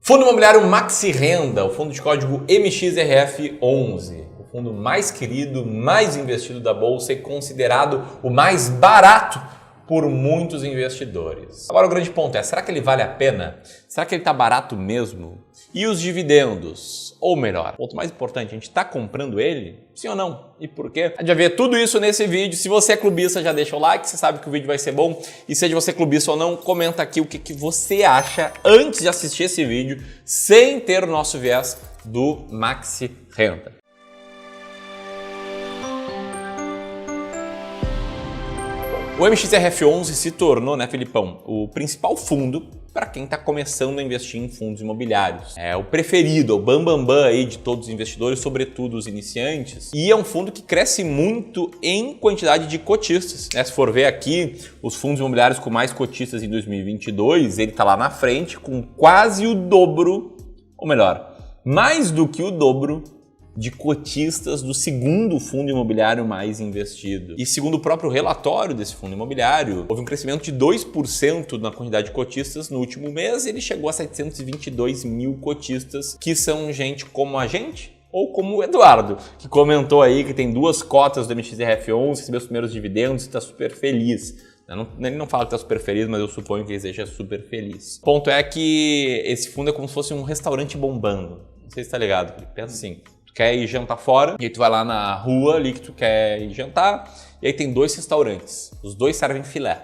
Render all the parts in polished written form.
Fundo imobiliário Maxi Renda, o fundo de código MXRF11, o fundo mais querido, mais investido da bolsa e considerado o mais barato por muitos investidores. Agora o grande ponto é, será que ele vale a pena? Será que ele está barato mesmo? E os dividendos? Ou melhor, o ponto mais importante, a gente está comprando ele? Sim ou não? E por quê? A gente vai ver tudo isso nesse vídeo. Se você é clubista, já deixa o like, você sabe que o vídeo vai ser bom. E seja você clubista ou não, comenta aqui o que você acha antes de assistir esse vídeo, sem ter o nosso viés do Maxi Renda. O MXRF11 se tornou, né, Felipão, o principal fundo para quem está começando a investir em fundos imobiliários. É o preferido, o bambambam aí de todos os investidores, sobretudo os iniciantes. E é um fundo que cresce muito em quantidade de cotistas, né? Se for ver aqui, os fundos imobiliários com mais cotistas em 2022, ele está lá na frente com quase o dobro, ou melhor, mais do que o dobro de cotistas do segundo fundo imobiliário mais investido. E segundo o próprio relatório desse fundo imobiliário, houve um crescimento de 2% na quantidade de cotistas no último mês e ele chegou a 722 mil cotistas, que são gente como a gente, ou como o Eduardo, que comentou aí que tem 2 cotas do MXRF11, recebeu os primeiros dividendos e está super feliz. Ele não fala que está super feliz, mas eu suponho que ele esteja super feliz. O ponto é que esse fundo é como se fosse um restaurante bombando. Não sei se está ligado, Felipe. Pensa assim, quer ir jantar fora, e aí tu vai lá na rua ali que tu quer ir jantar, e aí tem 2 restaurantes, os 2 servem filé,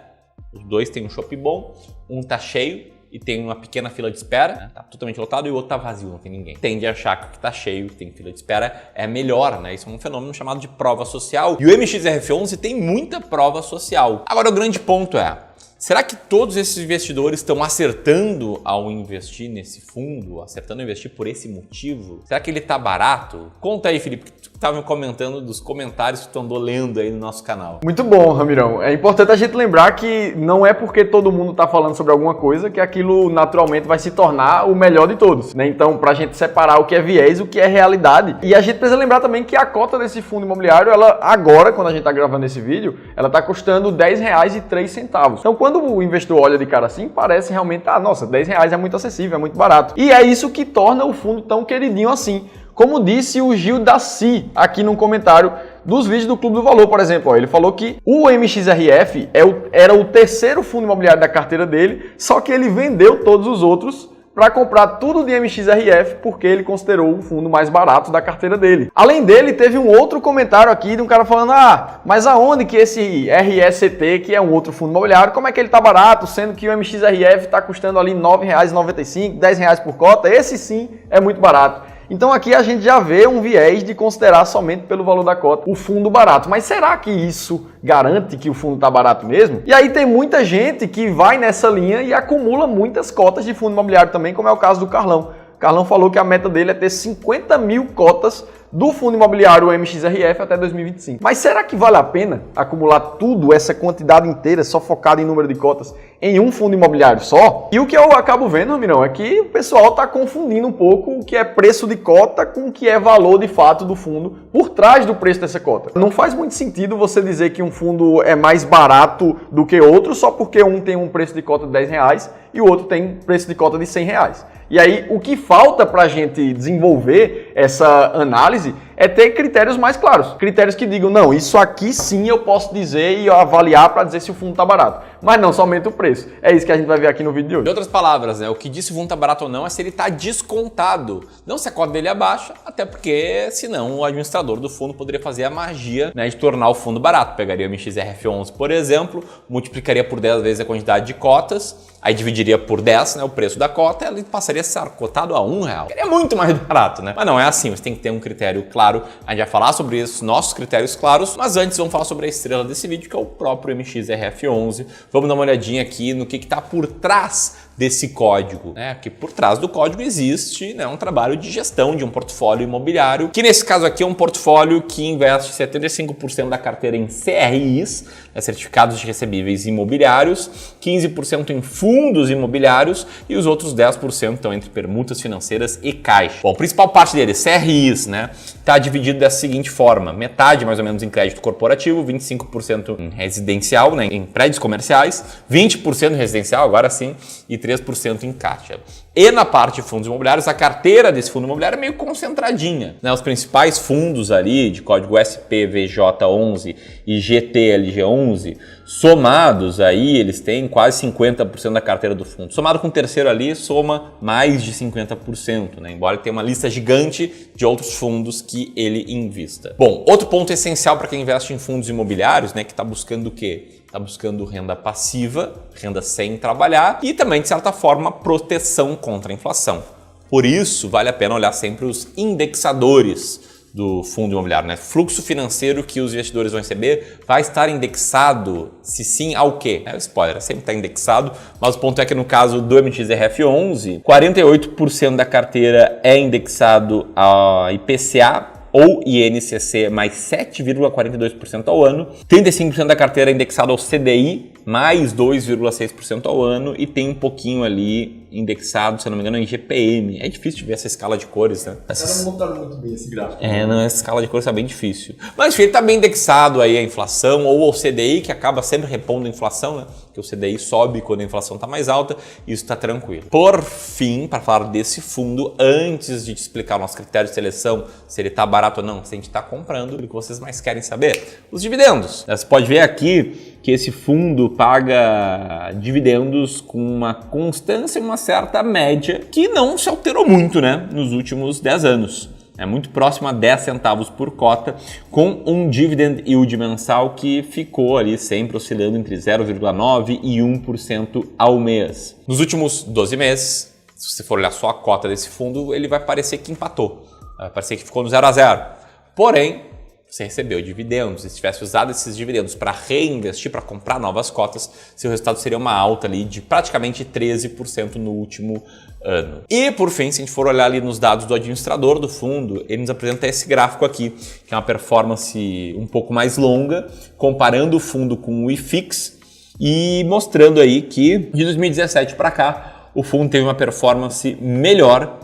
os 2 têm um chopp bom, um tá cheio e tem uma pequena fila de espera, né? Tá totalmente lotado, e o outro tá vazio, não tem ninguém. Tende a achar que o que tá cheio, que tem fila de espera, é melhor, né? Isso é um fenômeno chamado de prova social, e o MXRF11 tem muita prova social. Agora o grande ponto é, será que todos esses investidores estão acertando ao investir nesse fundo, acertando a investir por esse motivo? Será que ele está barato? Conta aí, Felipe, que tu estava comentando dos comentários que tu andou lendo aí no nosso canal. Muito bom, Ramirão. É importante a gente lembrar que não é porque todo mundo está falando sobre alguma coisa que aquilo naturalmente vai se tornar o melhor de todos, né? Então, para a gente separar o que é viés e o que é realidade. E a gente precisa lembrar também que a cota desse fundo imobiliário, ela agora, quando a gente está gravando esse vídeo, ela está custando R$10,03. Então, quando o investidor olha de cara assim, parece realmente, nossa, R$10 é muito acessível, é muito barato. E é isso que torna o fundo tão queridinho assim. Como disse o Gil Daci aqui no comentário dos vídeos do Clube do Valor, por exemplo. Ele falou que o MXRF era o terceiro fundo imobiliário da carteira dele, só que ele vendeu todos os outros para comprar tudo de MXRF porque ele considerou o fundo mais barato da carteira dele. Além dele, teve um outro comentário aqui de um cara falando, mas aonde que esse RSCT, que é um outro fundo imobiliário, como é que ele tá barato, sendo que o MXRF está custando ali R$9,95, R$10 por cota, esse sim é muito barato. Então aqui a gente já vê um viés de considerar somente pelo valor da cota o fundo barato. Mas será que isso garante que o fundo está barato mesmo? E aí tem muita gente que vai nessa linha e acumula muitas cotas de fundo imobiliário também, como é o caso do Carlão. O Carlão falou que a meta dele é ter 50 mil cotas do fundo imobiliário MXRF até 2025. Mas será que vale a pena acumular tudo, essa quantidade inteira, só focada em número de cotas, em um fundo imobiliário só? E o que eu acabo vendo, Ramirão, é que o pessoal está confundindo um pouco o que é preço de cota com o que é valor de fato do fundo por trás do preço dessa cota. Não faz muito sentido você dizer que um fundo é mais barato do que outro só porque um tem um preço de cota de R$10 e o outro tem preço de cota de R$100. E aí, o que falta para a gente desenvolver essa análise é ter critérios mais claros. Critérios que digam, não, isso aqui sim eu posso dizer e avaliar para dizer se o fundo está barato. Mas não somente o preço. É isso que a gente vai ver aqui no vídeo de hoje. De outras palavras, né, o que diz se o fundo está barato ou não é se ele está descontado. Não se a cota dele é baixa, até porque senão o administrador do fundo poderia fazer a magia, né, de tornar o fundo barato. Pegaria o MXRF11, por exemplo, multiplicaria por 10 vezes a quantidade de cotas, aí dividiria por 10, né, o preço da cota, e ele passaria a ser cotado a R$1. Seria muito mais barato, né? Mas não é assim, você tem que ter um critério claro. A gente vai falar sobre isso, nossos critérios claros, mas antes vamos falar sobre a estrela desse vídeo, que é o próprio MXRF11. Vamos dar uma olhadinha aqui no que está por trás desse código, né? Porque por trás do código existe, né, um trabalho de gestão de um portfólio imobiliário, que nesse caso aqui é um portfólio que investe 75% da carteira em CRIs, né, certificados de recebíveis imobiliários, 15% em fundos imobiliários e os outros 10% estão entre permutas financeiras e caixa. Bom, a principal parte dele, CRIs, né, está dividido dessa seguinte forma: metade mais ou menos em crédito corporativo, 25% em residencial, né, em prédios comerciais, 20% em residencial, agora sim, e 3% 3% em caixa. E na parte de fundos imobiliários, a carteira desse fundo imobiliário é meio concentradinha, né? Os principais fundos ali de código SPVJ11 e GTLG11, somados aí, eles têm quase 50% da carteira do fundo. Somado com o terceiro ali, soma mais de 50%, né? Embora ele tenha uma lista gigante de outros fundos que ele invista. Bom, outro ponto essencial para quem investe em fundos imobiliários, né, que está buscando o quê? Está buscando renda passiva, renda sem trabalhar e também, de certa forma, proteção contra a inflação. Por isso, vale a pena olhar sempre os indexadores do fundo imobiliário, né? Fluxo financeiro que os investidores vão receber vai estar indexado, se sim, ao quê? Spoiler, sempre está indexado, mas o ponto é que no caso do MXRF11, 48% da carteira é indexado a IPCA, ou INCC mais 7,42% ao ano, 35% da carteira é indexada ao CDI, mais 2,6% ao ano, e tem um pouquinho ali indexado, se eu não me engano, em GPM. É difícil de ver essa escala de cores, né? Não montaram muito bem esse gráfico. Não, essa escala de cores tá bem difícil. Mas enfim, ele tá bem indexado aí à inflação, ou ao CDI, que acaba sempre repondo a inflação, né? Porque o CDI sobe quando a inflação tá mais alta, e isso tá tranquilo. Por fim, para falar desse fundo, antes de te explicar o nosso critério de seleção, se ele tá barato ou não, se a gente tá comprando, o que vocês mais querem saber? Os dividendos. Você pode ver aqui que esse fundo paga dividendos com uma constância e uma certa média que não se alterou muito, né, nos últimos 10 anos. É muito próximo a 10 centavos por cota, com um dividend yield mensal que ficou ali sempre oscilando entre 0,9% e 1% ao mês. Nos últimos 12 meses, se você for olhar só a cota desse fundo, ele vai parecer que empatou, vai parecer que ficou no 0 a 0. Porém, você recebeu dividendos, e se tivesse usado esses dividendos para reinvestir, para comprar novas cotas, seu resultado seria uma alta ali de praticamente 13% no último ano. E por fim, se a gente for olhar ali nos dados do administrador do fundo, ele nos apresenta esse gráfico aqui, que é uma performance um pouco mais longa, comparando o fundo com o IFIX e mostrando aí que de 2017 para cá o fundo teve uma performance melhor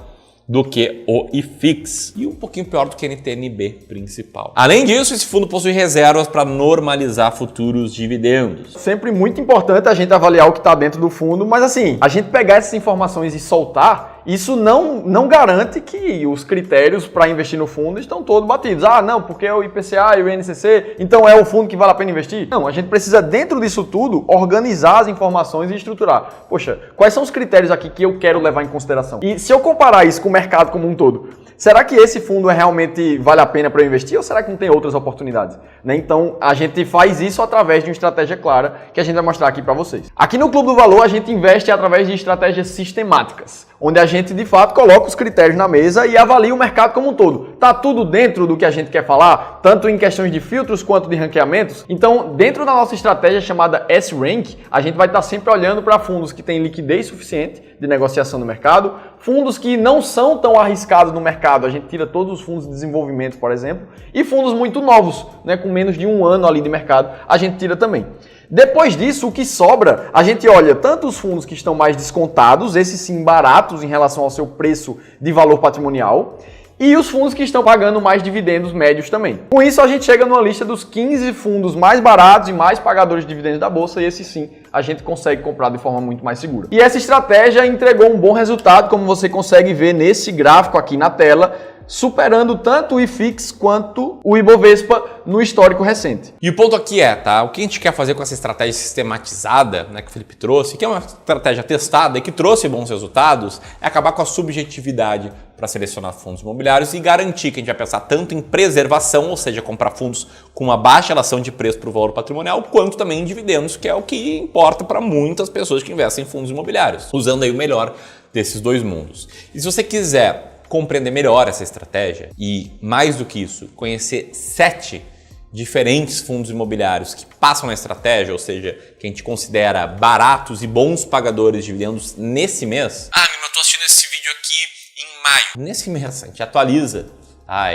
do que o IFIX e um pouquinho pior do que a NTNB principal. Além disso, esse fundo possui reservas para normalizar futuros dividendos. Sempre muito importante a gente avaliar o que está dentro do fundo, mas assim, a gente pegar essas informações e soltar, isso não garante que os critérios para investir no fundo estão todos batidos. Ah, não, porque é o IPCA e o INCC, então é o fundo que vale a pena investir? Não, a gente precisa, dentro disso tudo, organizar as informações e estruturar. Poxa, quais são os critérios aqui que eu quero levar em consideração? E se eu comparar isso com o mercado como um todo, será que esse fundo realmente vale a pena para eu investir ou será que não tem outras oportunidades? Né? Então, a gente faz isso através de uma estratégia clara que a gente vai mostrar aqui para vocês. Aqui no Clube do Valor, a gente investe através de estratégias sistemáticas, onde a gente, de fato, coloca os critérios na mesa e avalia o mercado como um todo. Tá tudo dentro do que a gente quer falar, tanto em questões de filtros quanto de ranqueamentos? Então, dentro da nossa estratégia chamada S-Rank, a gente vai estar sempre olhando para fundos que têm liquidez suficiente de negociação no mercado, fundos que não são tão arriscados no mercado, a gente tira todos os fundos de desenvolvimento, por exemplo, e fundos muito novos, né, com menos de um ano ali de mercado, a gente tira também. Depois disso, o que sobra, a gente olha tanto os fundos que estão mais descontados, esses sim baratos em relação ao seu preço de valor patrimonial, e os fundos que estão pagando mais dividendos médios também. Com isso, a gente chega numa lista dos 15 fundos mais baratos e mais pagadores de dividendos da Bolsa, e esse sim a gente consegue comprar de forma muito mais segura. E essa estratégia entregou um bom resultado, como você consegue ver nesse gráfico aqui na tela, superando tanto o IFIX quanto o Ibovespa no histórico recente. E o ponto aqui é, tá? O que a gente quer fazer com essa estratégia sistematizada, né, que o Felipe trouxe, que é uma estratégia testada e que trouxe bons resultados, é acabar com a subjetividade para selecionar fundos imobiliários e garantir que a gente vai pensar tanto em preservação, ou seja, comprar fundos com uma baixa relação de preço para o valor patrimonial, quanto também em dividendos, que é o que importa para muitas pessoas que investem em fundos imobiliários, usando aí o melhor desses dois mundos. E se você quiser compreender melhor essa estratégia e, mais do que isso, conhecer 7 diferentes fundos imobiliários que passam na estratégia, ou seja, que a gente considera baratos e bons pagadores de dividendos nesse mês. Ah, eu estou assistindo esse vídeo aqui em maio. Nesse mês, a gente atualiza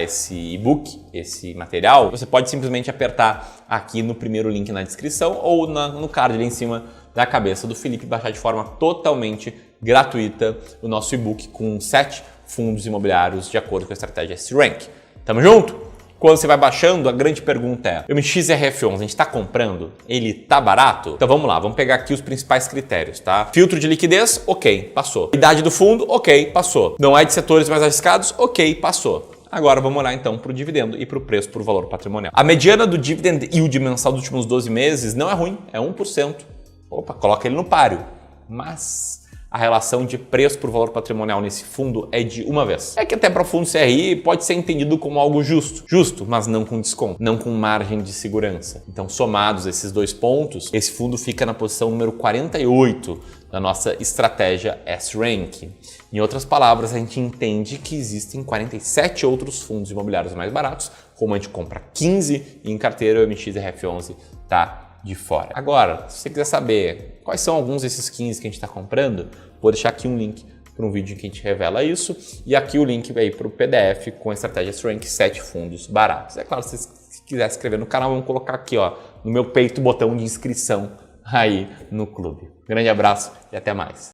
esse e-book, esse material. Você pode simplesmente apertar aqui no primeiro link na descrição ou no card ali em cima da cabeça do Felipe e baixar de forma totalmente gratuita o nosso e-book com 7 fundos imobiliários de acordo com a estratégia S-Rank. Tamo junto? Quando você vai baixando, a grande pergunta é: o MXRF11, a gente está comprando? Ele tá barato? Então vamos lá, vamos pegar aqui os principais critérios, tá? Filtro de liquidez, ok, passou. Idade do fundo, ok, passou. Não é de setores mais arriscados, ok, passou. Agora vamos olhar então para o dividendo e para o preço por valor patrimonial. A mediana do dividend yield mensal dos últimos 12 meses não é ruim, é 1%. Opa, coloca ele no páreo. Mas a relação de preço por valor patrimonial nesse fundo é de uma vez. É que até para o fundo CRI pode ser entendido como algo justo. Justo, mas não com desconto, não com margem de segurança. Então, somados esses dois pontos, esse fundo fica na posição número 48 da nossa estratégia S-Rank. Em outras palavras, a gente entende que existem 47 outros fundos imobiliários mais baratos, como a gente compra 15 e em carteira o MXRF11 tá de fora. Agora, se você quiser saber quais são alguns desses 15 que a gente está comprando, vou deixar aqui um link para um vídeo em que a gente revela isso e aqui o link aí para o PDF com a estratégia S-Rank 7 fundos baratos. É claro, se você quiser se inscrever no canal, vamos colocar aqui ó, no meu peito o botão de inscrição aí no clube. Grande abraço e até mais.